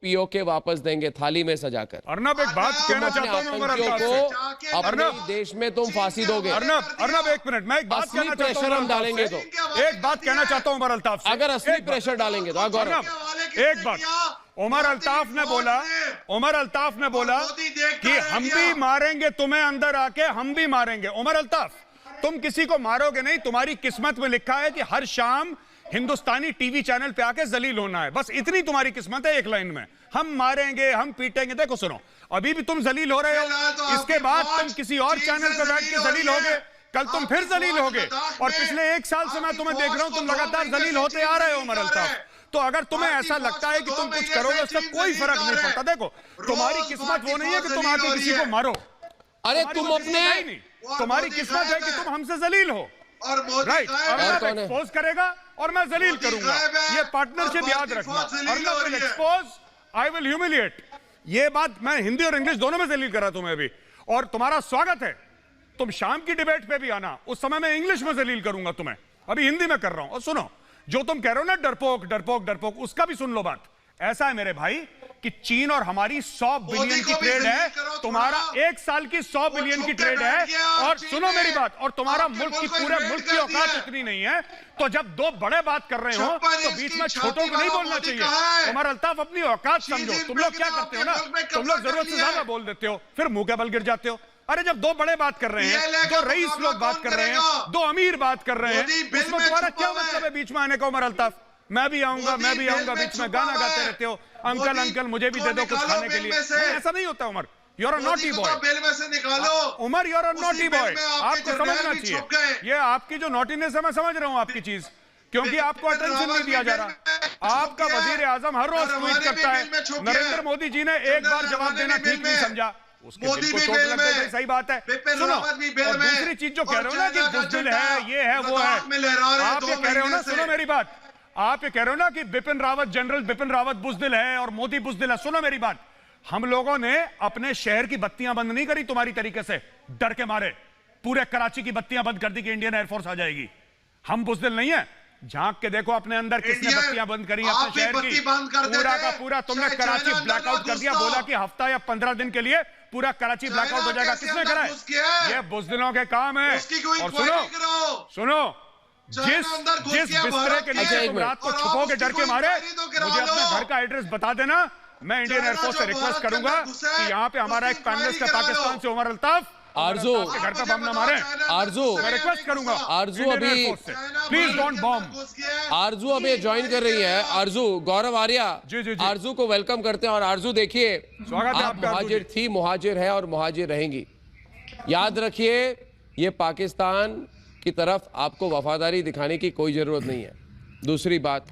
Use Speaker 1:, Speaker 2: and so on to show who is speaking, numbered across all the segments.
Speaker 1: PoK वापस देंगे थाली में सजाकर।
Speaker 2: अर्नब एक बात कहना चाहता हूं उमर अल्ताफ से।
Speaker 1: अपने देश में तुम फांसी दोगे।
Speaker 2: अर्नब एक मिनट, मैं एक बात कहना चाहता हूं।
Speaker 1: प्रेशर हम डालेंगे तो
Speaker 2: एक बात कहना चाहता हूं उमर अल्ताफ से।
Speaker 1: अगर असली प्रेशर डालेंगे तो
Speaker 2: अर्नब एक बात, उमर अल्ताफ ने बोला कि हम भी मारेंगे तुम्हें, अंदर आके हम भी मारेंगे। उमर अल्ताफ, तुम किसी को मारोगे नहीं, तुम्हारी किस्मत में लिखा है कि हर शाम हिंदुस्तानी टीवी चैनल पे आके जलील होना है, बस इतनी तुम्हारी किस्मत है। एक लाइन में हम मारेंगे, हम पीटेंगे। देखो सुनो, अभी भी तुम जलील हो रहे हो, इसके बाद तुम किसी और चैनल पे बैठ के जलील होगे, कल तुम फिर जलील होगे। और पिछले 1 साल से मैं तुम्हें देख रहा हूं, तुम लगातार जलील होते आ रहे हो उमर अल्ताफ। तो अगर तुम्हें ऐसा लगता है कि तुम कुछ करोगे, उससे कोई फर्क नहीं पड़ता। देखो, तुम्हारी किस्मत वो नहीं है कि तुम आके किसी को मारो।
Speaker 1: अरे तुम अपने,
Speaker 2: तुम्हारी किस्मत है कि तुम हमसे जलील हो, राइट? अर्नब एक्सपोज करेगा और मैं जलील करूंगा, ये पार्टनरशिप याद रखना। Arnab will expose, I will humiliate. ये बात मैं हिंदी और इंग्लिश दोनों में जलील कर रहा तुम्हें अभी, और तुम्हारा स्वागत है, तुम शाम की डिबेट पे भी आना, उस समय मैं इंग्लिश में जलील करूंगा तुम्हें, अभी हिंदी में कर रहा हूं। और सुनो, जो तुम कह रहे हो ना डरपोक डरपोक डरपोक, उसका भी सुन लो बात। ऐसा है मेरे भाई कि चीन और हमारी 100 बिलियन की ट्रेड है, तुम्हारा 1 साल की 100 बिलियन की ट्रेड है। और सुनो मेरी बात, और तुम्हारा मुल्क की पूरे मुल्क की औकात इतनी नहीं है। तो जब 2 बड़े बात कर रहे हो तो बीच में छोटों को नहीं बोलना चाहिए। उमर अल्ताफ, अपनी औकात समझो। तुम लोग क्या करते हो ना, तुम लोग जरूरत से ज्यादा बोल देते हो, फिर मुंह के बल गिर जाते हो। अरे जब 2 बड़े बात कर रहे हैं, 2 रईस लोग बात कर रहे हैं, 2 अमीर बात कर रहे हैं, इसमें तुम्हारा क्या मतलब है बीच में आने का उमर अल्ताफ? मैं भी आऊंगा बीच में गाना गाते रहते हो, अंकल अंकल मुझे भी दे दो कुछ खाने के लिए। ऐसा नहीं होता Umar, you are a naughty boy. Umar, you are a naughty boy, आपको समझना चाहिए। ये आपकी जो नॉटीनेस है, मैं समझ रहा हूं आपकी चीज, क्योंकि आपको अटेंशन नहीं दिया जा रहा। आपका वजीर आजम हर रोज ट्वीट करता है, नरेंद्र मोदी जी ने एक बार जवाब देना ठीक नहीं समझा, उसके दिल को चोट लग गई। सही बात है। सुनो, और दूसरी चीज जो कह रहे हो ना कि बुज़दिल है, ये है वो है, आप ये कह रहे हो ना, सुनो मेरी बात, आप ये कह रहे हो ना कि बिपिन रावत, जनरल बिपिन रावत बुज़दिल है और मोदी बुज़दिल है। सुनो मेरी बात, हम लोगों ने अपने शहर की बत्तियां बंद नहीं करी तुम्हारी तरीके से, डर के मारे। पूरे कराची की बत्तियां बंद कर दी कि इंडियन एयरफोर्स आ जाएगी। हम बुज़दिल नहीं है। झांक के देखो अपने अंदर, किसने बत्तियां बंद करी अपने शहर की? पूरा का पूरा तुमने कराची ब्लैकआउट कर दिया, बोला कि हफ्ता या 15 दिन के लिए पूरा कराची ब्लैकआउट हो जाएगा। किसने करा है? ये बुज़दिलों के काम है। और सुनो, जिस बिस्तरे के नीचे तुम रात को छुपोगे डर के मारे, मुझे अपने घर का एड्रेस बता देना। मैं इंडियन एयरफोर्स से रिक्वेस्ट करूंगा कि यहाँ पे हमारा एक पैनलिस्ट है पाकिस्तान से, उमर अल्ताफ,
Speaker 1: आरजू
Speaker 2: घर का बम ना मारे।
Speaker 1: आरजू,
Speaker 2: मैं रिक्वेस्ट करूंगा,
Speaker 1: आरजू अभी
Speaker 2: प्लीज डोंट बॉम्ब।
Speaker 1: आरजू अभी ज्वाइन कर रही है। आरजू, गौरव आर्या
Speaker 2: जी।
Speaker 1: आरजू को वेलकम करते हैं। और आरजू देखिए,
Speaker 2: स्वागत है
Speaker 1: आप मुहाजिर थी, मुहाजिर है और मुहाजिर रहेंगी। याद रखिए, ये पाकिस्तान की तरफ आपको वफादारी दिखाने की कोई जरूरत नहीं है। दूसरी बात,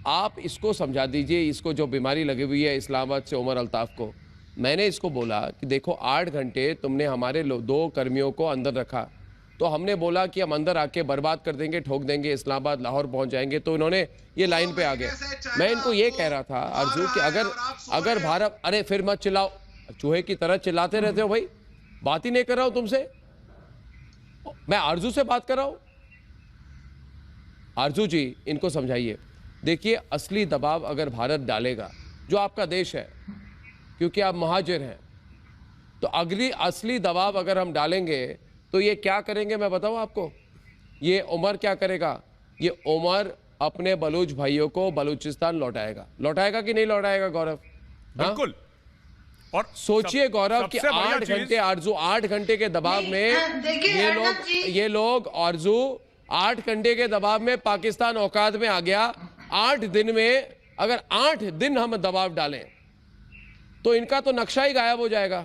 Speaker 1: आप इसको समझा दीजिए, इसको जो बीमारी लगी हुई है इस्लामाबाद से उमर अल्ताफ को। मैंने इसको बोला कि देखो 8 घंटे तुमने हमारे 2 कर्मियों को अंदर रखा, तो हमने बोला कि हम अंदर आके बर्बाद कर देंगे, ठोक देंगे, इस्लामाबाद लाहौर पहुंच जाएंगे, तो इन्होंने ये लाइन पे आ गए। मैं इनको ये कह रहा था आरजू कि अगर भारत, अरे फिर मत चिल्लाओ, चूहे की तरह चिल्लाते रहते हो भाई, बात ही नहीं कर रहा हूं तुमसे, मैं आरजू से बात कर रहा हूं। आरजू जी, इनको समझाइए। देखिए, असली दबाव अगर भारत डालेगा, जो आपका देश है, क्योंकि आप मुहाजिर हैं, तो असली दबाव अगर हम डालेंगे तो ये क्या करेंगे मैं बताऊं आपको। ये उमर क्या करेगा? ये उमर अपने बलूच भाइयों को बलूचिस्तान लौटाएगा कि नहीं लौटाएगा गौरव?
Speaker 2: बिल्कुल। और
Speaker 1: सोचिए गौरव कि 8 घंटे आरजू, 8 घंटे के दबाव में ये लोग आरजू 8 घंटे के दबाव में पाकिस्तान औकात में आ गया। 8 दिन में अगर 8 दिन हम दबाव डालें तो इनका तो नक्शा ही गायब हो जाएगा।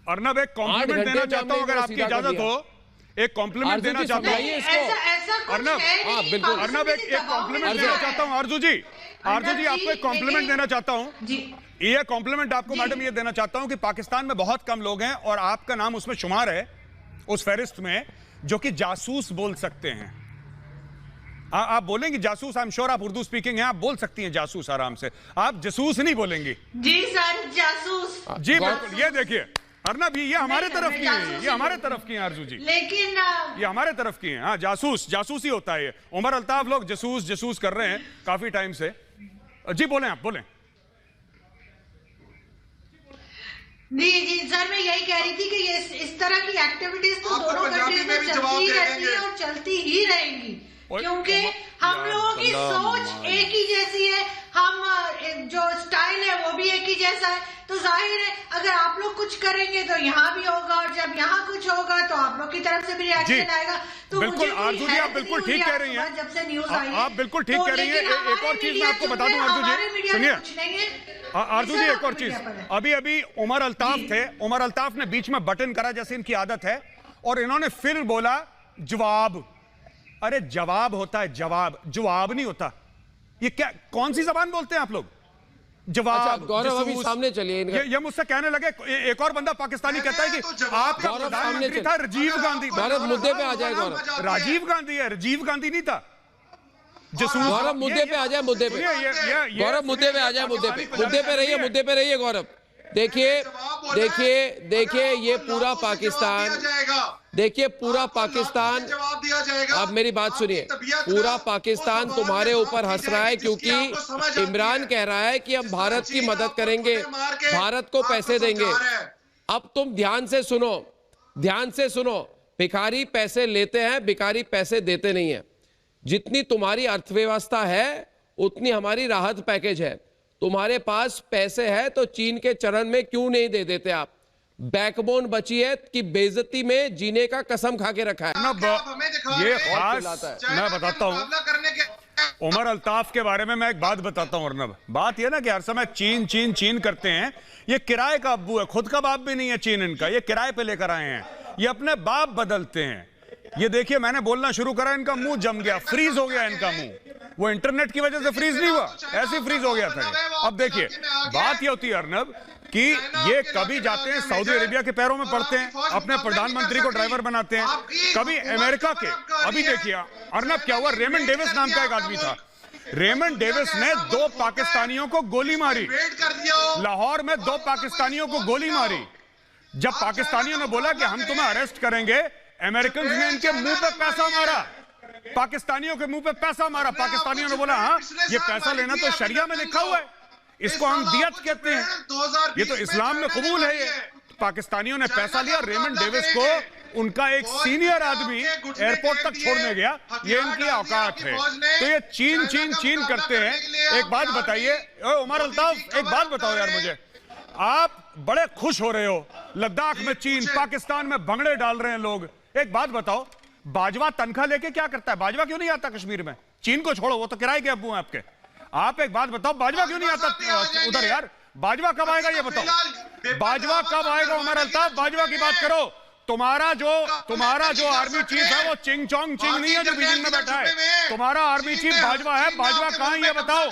Speaker 2: अर्नब, एक कॉम्प्लीमेंट देना चाहता हूं, अगर आपकी इजाजत हो, एक कॉम्प्लीमेंट देना चाहता हूं। अर्नब, हाँ बिल्कुल। अर्नब, एक कॉम्प्लीमेंट देना चाहता हूं। आरजू जी, आपको एक कॉम्प्लीमेंट देना चाहता हूं। ये कॉम्प्लीमेंट आपको मैडम ये देना चाहता हूं कि पाकिस्तान में बहुत कम लोग हैं और आपका नाम उसमें शुमार है, उस फहरिस्त में, जो कि जासूस बोल सकते हैं। आप बोलेंगे जासूस? आई एम श्योर आप उर्दू स्पीकिंग हैं, आप बोल सकती हैं जासूस आराम से, आप जासूस नहीं बोलेंगी।
Speaker 3: जी सर, जासूस।
Speaker 2: जी बिल्कुल। ये देखिए अर्नब, ये हमारे तरफ की है, ये हमारे तरफ की हैं आरजू जी,
Speaker 3: लेकिन
Speaker 2: ये हमारे तरफ की हैं। हाँ, जासूस ही होता है ये। उमर अल्ताफ लोग जासूस कर रहे हैं काफी टाइम से। जी बोलें, आप बोलें।
Speaker 3: जी सर, मैं यही कह रही थी कि ये इस तरह की एक्टिविटीज तो दोनों कंट्रीज में चलती रहती है और चलती ही रहेंगी, क्योंकि हम लोगों की सोच एक ही जैसी है, हम जो स्टाइल है वो भी एक ही जैसा है। तो जाहिर है अगर आप लोग कुछ करेंगे तो यहाँ भी होगा, और जब यहाँ कुछ होगा तो आप लोग की तरफ से भी रिएक्शन आएगा। तो
Speaker 2: बिल्कुल आरजू जी, आप बिल्कुल ठीक कह रही हैं,
Speaker 3: जब से न्यूज आई
Speaker 2: आप बिल्कुल ठीक कह रही हैं। एक और चीज मैं आपको बता दूं आरजू जी, सुनिए आरजू जी, एक और चीज, अभी उमर अल्ताफ थे, उमर अल्ताफ ने बीच में बटन करा जैसे इनकी आदत है, और इन्होंने फिर बोला जवाब। अरे जवाब होता है जवाब, जवाब नहीं होता। ये क्या, कौन सी जबान बोलते हैं आप लोग? जवाब।
Speaker 1: अच्छा, गौरव अभी सामने चलिए।
Speaker 2: ये मुझसे कहने लगे, एक और बंदा पाकिस्तानी कहता है कि आपका प्रधानमंत्री था राजीव गांधी।
Speaker 1: गौरव मुद्दे पे आ जाए, गौरव
Speaker 2: राजीव गांधी है, राजीव गांधी नहीं था।
Speaker 1: गौरव मुद्दे पे आ जाए, मुद्दे पे गौरव मुद्दे पे आ जाए, मुद्दे पे रहिए, मुद्दे पे रहिए गौरव। देखिए ये पूरा पाकिस्तान, देखिए पूरा पाकिस्तान, आप मेरी बात सुनिए, पूरा पाकिस्तान तुम्हारे ऊपर हंस रहा है क्योंकि इमरान कह रहा है कि हम भारत की मदद करेंगे, भारत को पैसे देंगे। अब तुम ध्यान से सुनो, ध्यान से सुनो, भिखारी पैसे लेते हैं, भिखारी पैसे देते नहीं है। जितनी तुम्हारी अर्थव्यवस्था है उतनी हमारी राहत पैकेज है। तुम्हारे पास पैसे है तो चीन के चरण में क्यों नहीं दे देते आप? बैकबोन बची है कि बेइज्जती में जीने का कसम खा के रखा है।
Speaker 2: ये खास मैं बताता हूं उमर अल्ताफ के बारे में, मैं एक बात बताता हूं अर्नब। बात यह ना कि हर समय चीन चीन चीन करते हैं, ये किराए का अब्बू है, खुद का बाप भी नहीं है चीन इनका, ये किराए पे लेकर आए हैं, ये अपने बाप बदलते हैं। ये देखिए मैंने बोलना शुरू करा, इनका मुंह जम गया, फ्रीज हो गया इनका मुंह। वो इंटरनेट की वजह से फ्रीज नहीं हुआ, ऐसे फ्रीज हो गया था। अब देखिए बात ये होती है अर्नब कि ये कभी जाते हैं सऊदी अरेबिया के पैरों में पड़ते हैं, अपने प्रधानमंत्री को ड्राइवर बनाते हैं, कभी अमेरिका के। अभी देखिए अर्नब क्या हुआ, रेमंड डेविस नाम का एक आदमी था, रेमंड डेविस ने 2 पाकिस्तानियों को गोली मारी, लाहौर में 2 पाकिस्तानियों को गोली मारी। जब पाकिस्तानियों ने बोला कि हम तुम्हें अरेस्ट करेंगे, अमेरिकन ने इनके मुंह पे पैसा मारा, पाकिस्तानियों के मुंह पे पैसा मारा। पाकिस्तानियों ने बोला हाँ ये पैसा लेना तो शरिया में लिखा हुआ है, इसको हम दियत कहते हैं, ये तो इस्लाम में कबूल है। ये पाकिस्तानियों ने पैसा लिया, रेमंड डेविस को उनका एक सीनियर आदमी एयरपोर्ट तक छोड़ने गया, ये इनकी औकात है। तो ये चीन चीन चीन करते हैं। एक बात बताइए उमर अल्ताफ, एक बात बताओ यार मुझे, आप बड़े खुश हो रहे हो लद्दाख में चीन, पाकिस्तान में भंगड़े डाल रहे हैं लोग। एक बात बताओ, बाजवा तनख्वाह लेके क्या करता है? बाजवा क्यों नहीं आता कश्मीर में? चीन को छोड़ो, वो तो किराए के अब्बू हैं आपके। आप एक बात बताओ, बाजवा क्यों नहीं आता उधर यार? बाजवा कब आएगा ये बताओ, बाजवा कब आएगा? उमर अल्ताफ बाजवा की बात करो। तुम्हारा जो आर्मी चीफ है वो चिंग चोंग चिंग नहीं है जो बीजिंग में बैठा है, तुम्हारा आर्मी चीफ बाजवा है। बाजवा कहां है ये बताओ?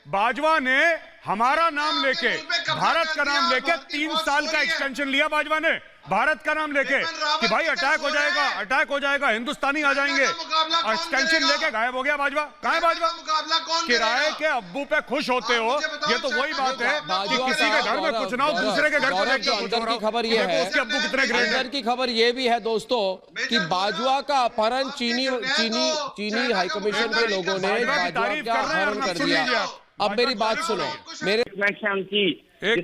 Speaker 2: बाजवा ने हमारा नाम लेके, भारत का नाम लेके 3 साल का एक्सटेंशन लिया बाजवा ने, भारत का नाम लेके कि भाई अटैक हो जाएगा, हिंदुस्तानी आ जाएंगे, एक्सटेंशन लेके गायब हो गया बाजवा। कहां है बाजवा? किराए के अब्बू पे खुश होते हो। ये तो वही बात है कि किसी के घर में कुछ ना हो, दूसरे के घर को देख के खुश हो रहा हो।
Speaker 1: खबर ये है,
Speaker 2: उसके अब्बू कितने ग्रेट हैं।
Speaker 1: अंदर की खबर ये भी है दोस्तों कि बाजवा का अपहरण चीनी हाई कमीशन के लोगों ने बाजवा का अपहरण कर दिया। अब मेरी बात सुनो, मेरे
Speaker 2: एक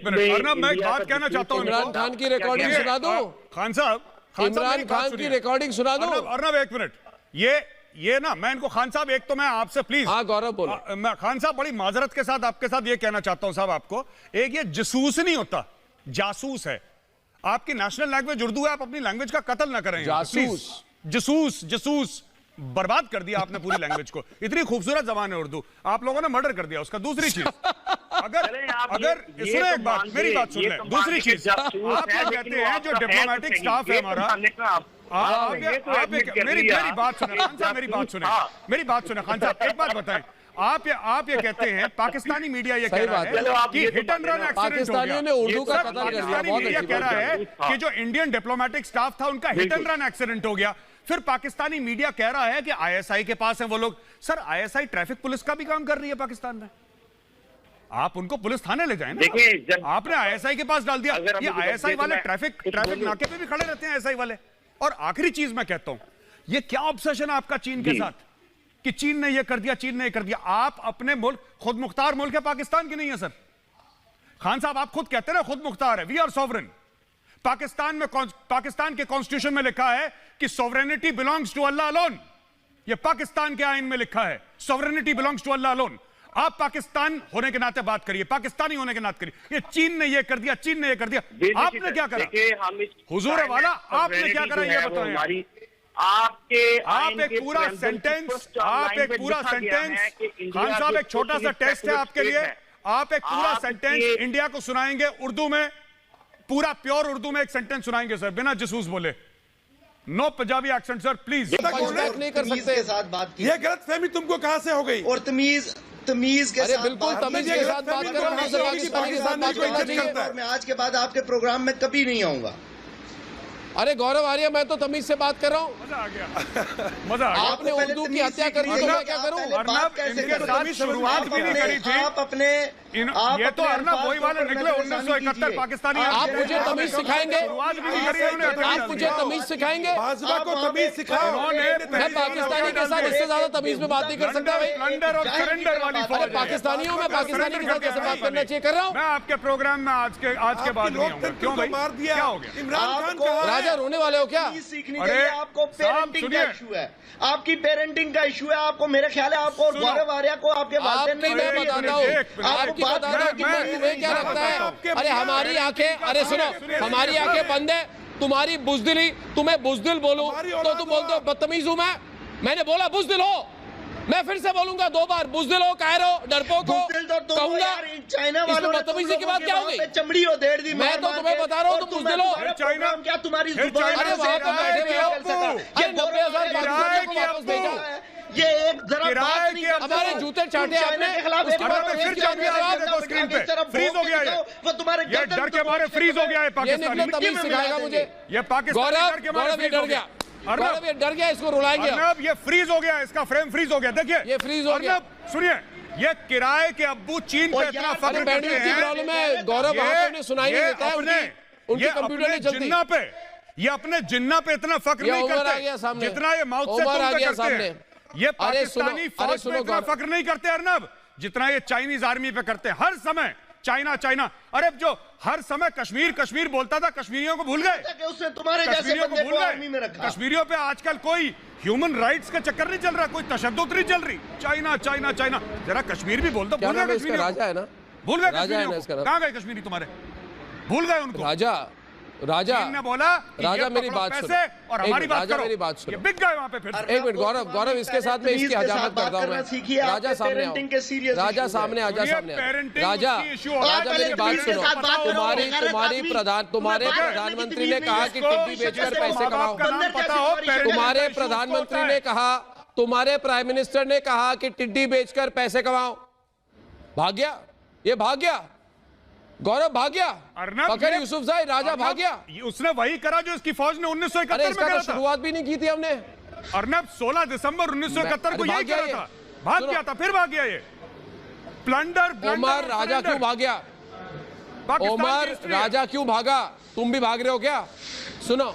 Speaker 2: मिनट अर्नब, मैं एक बात कहना चाहता हूँ।
Speaker 1: इमरान खान की रिकॉर्डिंग सुना दो
Speaker 2: खान साहब,
Speaker 1: इमरान खान की रिकॉर्डिंग सुना दो।
Speaker 2: अर्नब एक मिनट, ये ना मैं इनको, खान साहब एक तो मैं आपसे प्लीज,
Speaker 1: हाँ गौरव बोलो।
Speaker 2: मैं खान साहब बड़ी माजरत के साथ आपके साथ ये कहना चाहता हूं साहब आपको, एक ये जासूस नहीं होता, जासूस है। आपकी नेशनल लैंग्वेज उर्दू है, आप अपनी लैंग्वेज का कत्ल ना करें। जासूस बर्बाद कर दिया आपने पूरी लैंग्वेज को। इतनी खूबसूरत जबान है उर्दू, आप लोगों ने मर्डर कर दिया उसका। दूसरी चीज, अगर इसमें एक बात, मेरी बात सुन लें। दूसरी चीज, आप ये कहते हैं जो डिप्लोमेटिक स्टाफ है हमारा, मेरी बात सुने खान साहब, मेरी बात सुने खान साहब, एक बात बताएं, आप ये कहते हैं, पाकिस्तानी मीडिया ये कह रहा है कि हिट एंड रन एक्सीडेंट हो गया,
Speaker 1: ने उर्दू का कत्ल कर दिया।
Speaker 2: पाकिस्तानी मीडिया कह रहा है कि जो इंडियन डिप्लोमेटिक स्टाफ था उनका हिट एंड रन एक्सीडेंट हो गया। फिर पाकिस्तानी मीडिया कह रहा है कि आईएसआई के पास है वो लोग। सर आईएसआई ट्रैफिक पुलिस का भी काम कर रही है पाकिस्तान में, आप उनको पुलिस थाने ले जाएं ना। आपने आईएसआई के पास डाल दिया, ये आईएसआई वाले ट्रैफिक नाके पे भी खड़े रहते हैं आईएसआई वाले। और आखिरी चीज मैं कहता हूं, ये क्या ऑब्सेशन है आपका चीन के साथ कि चीन ने ये कर दिया, चीन ने ये कर दिया। आप अपने मुल्क, खुद मुख्तार मुल्क है पाकिस्तान की नहीं है सर, खान साहब आप खुद कहते हैं ना, खुद मुख्तार है, वी आर सॉवरेन। पाकिस्तान के कॉन्स्टिट्यूशन में लिखा है कि sovereignty belongs to Allah alone. ये पाकिस्तान के आइन में लिखा है, sovereignty belongs to Allah alone. आप पाकिस्तान होने के नाते बात करिए, पाकिस्तानी होने के नाते करिए। ये चीन ने ये कर दिया, चीन ने ये कर दिया, आपने क्या करा? हुजूर वाला आपने क्या करा ये बताएं। आप एक पूरा सेंटेंस खान साहब, एक छोटा सा टेस्ट है आपके लिए। आप एक पूरा सेंटेंस इंडिया को सुनाएंगे उर्दू में, पूरा प्योर उर्दू में एक सेंटेंस सुनाएंगे सर, बिना जसूस बोले। No Punjabi accent sir, please.
Speaker 1: नहीं कर सकते
Speaker 4: साथ बात की।
Speaker 5: ये गलतफहमी तुमको कहां से हो गई?
Speaker 4: और तमीज के साथ
Speaker 1: बिल्कुल तमीज के साथ बात कर रहा हूं।
Speaker 5: पाकिस्तान को इज्जत करता है।
Speaker 4: मैं आज के बाद आपके प्रोग्राम में कभी नहीं आऊंगा।
Speaker 1: अरे गौरव आर्या, मैं तो तमीज से बात कर रहा हूँ।
Speaker 2: मजा आ गया, मजा आ गया।
Speaker 1: आपने उर्दू की हत्या कर दी तो मैं क्या करूँ?
Speaker 2: अर्नब, इनके साथ शुरुआत भी नहीं करी थी।
Speaker 4: आप अपने
Speaker 2: ये तो अर्नब वही वाले निकले 1971 पाकिस्तानी।
Speaker 1: आप मुझे तमीज सिखाएंगे?
Speaker 2: शुरुआत भी नहीं करी उन्होंने।
Speaker 1: आप मुझे तमीज सिखाएंगे?
Speaker 5: बाजवा को तमीज सिखाओ।
Speaker 1: मैं पाकिस्तानी के साथ इससे ज्यादा तमीज में बात नहीं कर सकता भाई।
Speaker 2: प्लंडर और सरेंडर वाली
Speaker 1: अरे पाकिस्तानियों में पाकिस्तानी के साथ कैसे बात करना चाहिए कर रहा हूँ।
Speaker 2: मैं आपके प्रोग्राम में आज के बाद नहीं आऊंगा। क्यों भाई,
Speaker 5: मार दिया?
Speaker 2: क्या हो गया?
Speaker 5: इमरान खान कहा
Speaker 1: राजा रोने वाले हो क्या?
Speaker 4: सीखने के लिए आपको पेरेंटिंग का इशू है, आपकी पेरेंटिंग का इशू है। आपको मेरे ख्याल है आपको गौरव आर्या को आपके वालिदैन
Speaker 1: आपकी मैं बताता हूँ, आपकी बताता हूँ कि मैं तुम्हें क्या लगता है। अरे हमारी आंखें, अरे सुनो, हमारी आंखें बंद है, तुम्हारी बुजदिली, तुम्हें बुजदिल बोलूं तो तुम बोलते हो बदतमीज हूं मैं। मैंने बोला बुजदिल हो, मैं फिर से बोलूंगा 2 बार, बुजदिल हो, कायरो, डरपोक हो कहूंगा।
Speaker 4: चाइना वालों ने
Speaker 1: बदतमीजी की बात क्या हो गई?
Speaker 4: चमड़ी उधेड़ दी।
Speaker 1: मैं तो तुम्हें बता रहा हूँ, तुम बुजदिल हो।
Speaker 4: चाइना क्या तुम्हारी जुबान?
Speaker 1: अरे वहां पर बैठे हुए हो, अरे 90,000 पाकिस्तानियों को वापस भेजा।
Speaker 4: ये एक जरा बात नहीं करते।
Speaker 1: हमारे जूते चाटे आपने, उसके बाद
Speaker 2: फिर चाट दिया आप देखो स्क्रीन पे, फ्रीज हो गया
Speaker 4: वो तुम्हारे
Speaker 2: ये डर के मारे फ्रीज हो गया है
Speaker 1: ये
Speaker 2: पाकिस्तानी।
Speaker 1: निकले तमीज सिखाएगा मुझे।
Speaker 2: ये पाकिस्तानी डर के मारे
Speaker 1: गौरव ये डर गया, गौरव ये डर गया, इसको रुलाएंगे।
Speaker 2: अर्नब ये फ्रीज हो गया, इसका फ्रेम फ्रीज हो गया। देखिए
Speaker 1: ये फ्रीज हो गया।
Speaker 2: अर्नब सुनिए, ये किराए के अब्बू चीन पे इतना फख्र करते
Speaker 1: बैंडविड्थ की
Speaker 2: हैं।
Speaker 1: प्रॉब्लम है गौरव, वहां पे उन्हें सुनाई नहीं देता है, उनकी कंप्यूटर नहीं चलती।
Speaker 2: जिन्ना पे, ये अपने जिन्ना पे इतना फख्र नहीं करते जितना ये माउथ से तुम पे करते हैं। ये पाकिस्तानी फौज पे इतना फख्र नहीं करते अर्नब जितना ये चाइनीज आर्मी पे करते हैं। हर समय चाइना चाइना, अरे जो हर समय कश्मीर कश्मीर बोलता था, कश्मीरियों को भूल गए,
Speaker 4: उसने तुम्हारे जैसे
Speaker 2: कश्मीरियों को
Speaker 4: बंदे
Speaker 2: भूल
Speaker 4: को आर्मी में
Speaker 2: गए।
Speaker 4: रखा।
Speaker 2: कश्मीरियों पे आजकल कोई ह्यूमन राइट्स का चक्कर नहीं चल रहा, कोई तशद्दुद नहीं चल रही। चाइना चाइना चाइना, जरा कश्मीर भी बोल दो। भूल गए कश्मीरी,
Speaker 1: राजा है ना,
Speaker 2: भूल गए
Speaker 1: राजा है ना इसका
Speaker 2: कश्मीरी।
Speaker 1: नाम।
Speaker 2: कहाँ गए कश्मीरी तुम्हारे? भूल गए उनको।
Speaker 1: राजा, राजा
Speaker 2: ने बोला
Speaker 1: राजा मेरी बात सुनो,
Speaker 2: और हमारी बात
Speaker 1: राजा
Speaker 2: करो।
Speaker 1: मेरी बात सुनो,
Speaker 2: ये बिक गए वहाँ पे फिर।
Speaker 1: एक मिनट गौरव, गौरव इसके साथ में इसकी हजामत करता हूँ मैं। राजा सामने आओ, राजा सामने, राजा सामने आओ। राजा, राजा मेरी बात सुनो, तुम्हारे प्रधानमंत्री ने कहा कि टिड्डी बेचकर पैसे कमाओ। तुम्हारे प्रधानमंत्री ने कहा, तुम्हारे प्राइम मिनिस्टर ने कहा कि टिड्डी बेचकर पैसे कमाओ। भाग गया, ये भाग गया, गौरव भाग गया। फखर यूसुफजई राजा भाग गया।
Speaker 2: उसने वही करा जो इसकी फौज ने 1971 में करा था।
Speaker 1: शुरुआत भी नहीं की थी हमने।
Speaker 2: अर्नब 16 दिसंबर 1971 को यही करा था, भाग गया था, फिर भाग गया ये प्लंडर।
Speaker 1: उमर राजा क्यों भाग गया? उमर राजा क्यों भागा? तुम भी भाग रहे हो क्या? सुनो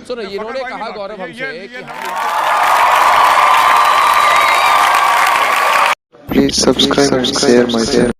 Speaker 1: सुनो, इन्होंने कहा गौरव हमसे कि
Speaker 6: Please subscribe and share my channel.